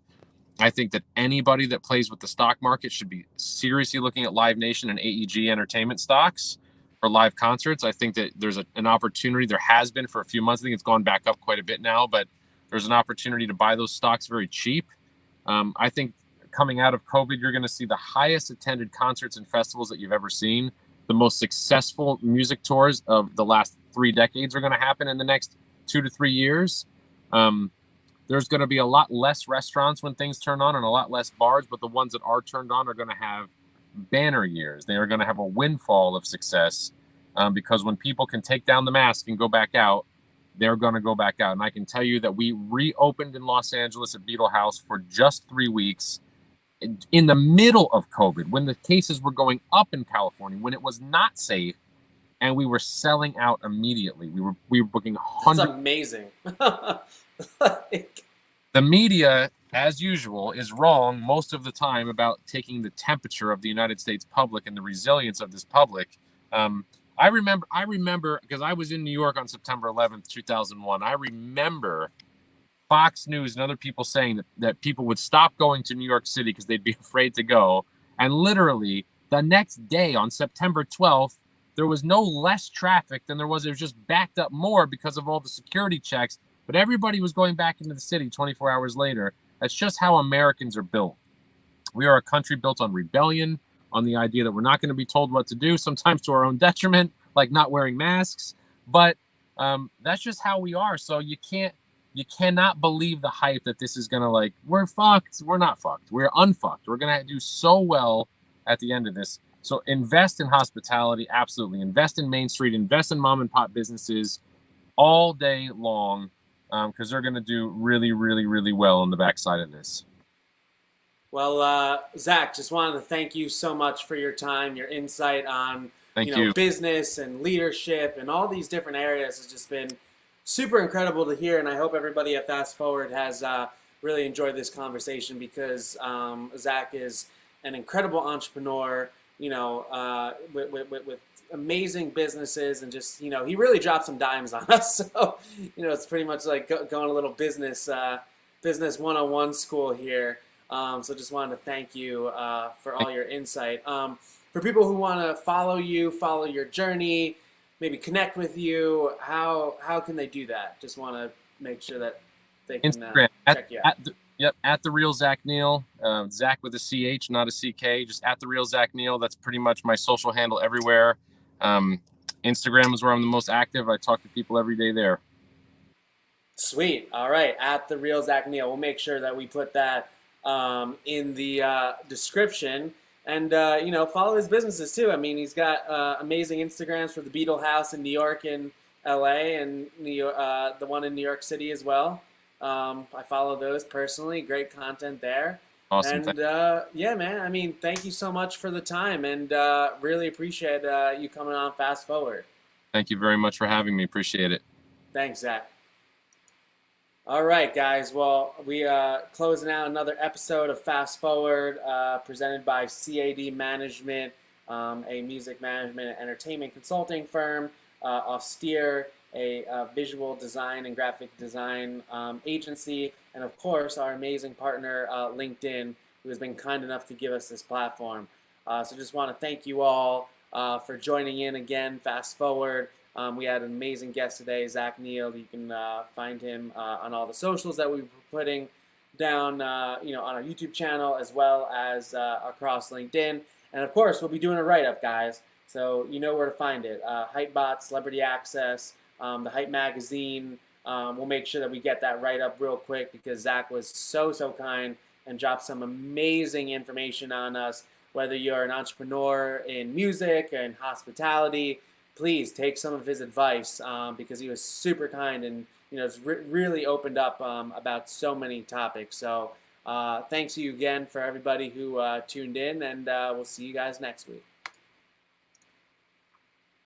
I think that anybody that plays with the stock market should be seriously looking at Live Nation and AEG Entertainment stocks for live concerts. I think that there's an opportunity. There has been for a few months. I think it's gone back up quite a bit now, but there's an opportunity to buy those stocks very cheap. I think coming out of COVID, you're going to see the highest attended concerts and festivals that you've ever seen. The most successful music tours of the last 3 decades are going to happen in the next 2 to 3 years. There's going to be a lot less restaurants when things turn on and a lot less bars, but the ones that are turned on are going to have banner years. They are going to have a windfall of success, because when people can take down the mask and go back out, they're going to go back out. And I can tell you that we reopened in Los Angeles at Beetle House for just 3 weeks in the middle of COVID, when the cases were going up in California, when it was not safe, and we were selling out immediately. We were booking hundreds. That's amazing. The media, as usual, is wrong most of the time about taking the temperature of the United States public and the resilience of this public. I remember because I was in New York on September 11th, 2001. I remember Fox News and other people saying that people would stop going to New York City because they'd be afraid to go. And literally the next day on September 12th, there was no less traffic than there was. It was just backed up more because of all the security checks. But everybody was going back into the city 24 hours later. That's just how Americans are built. We are a country built on rebellion, on the idea that we're not going to be told what to do, sometimes to our own detriment, like not wearing masks. But that's just how we are. So you cannot believe the hype that this is going to we're fucked. We're not fucked. We're unfucked. We're going to do so well at the end of this. So invest in hospitality. Absolutely. Invest in Main Street, invest in mom and pop businesses all day long, because they're going to do really, really, really well on the backside of this. Well, Zach, just wanted to thank you so much for your time, your insight on business and leadership and all these different areas. Has just been super incredible to hear, and I hope everybody at Fast Forward has really enjoyed this conversation, because Zach is an incredible entrepreneur, with amazing businesses, and just, he really dropped some dimes on us. So, it's pretty much like going a little business 101 school here. So just wanted to thank you for all your insight. For people who want to follow your journey, maybe connect with you, how can they do that? Just want to make sure that they can check you out. At the real Zach Neal. Zach with a CH, not a CK. Just at the real Zach Neal. That's pretty much my social handle everywhere. Instagram is where I'm the most active. I talk to people every day there. Sweet. All right, at the real Zach Neal. We'll make sure that we put that in the description. And, follow his businesses too. I mean, he's got amazing Instagrams for the Beetle House in New York and LA, and the one in New York City as well. I follow those personally. Great content there. Awesome. And yeah, man, I mean, thank you so much for the time, and really appreciate you coming on Fast Forward. Thank you very much for having me. Appreciate it. Thanks, Zach. All right, guys. Well, we closing out another episode of Fast Forward, presented by CAD Management, a music management and entertainment consulting firm, Austere, a visual design and graphic design agency, and of course our amazing partner LinkedIn, who has been kind enough to give us this platform. So just want to thank you all for joining in again, Fast Forward. We had an amazing guest today, Zach Neal. You can find him on all the socials that we were putting down, on our YouTube channel, as well as across LinkedIn. And of course, we'll be doing a write-up, guys. So you know where to find it. Hypebot, Celebrity Access, the Hype Magazine. We'll make sure that we get that write-up real quick, because Zach was so kind and dropped some amazing information on us whether you're an entrepreneur in music and hospitality, please take some of his advice, because he was super kind and it's really opened up about so many topics. So thanks to you again for everybody who tuned in, and we'll see you guys next week.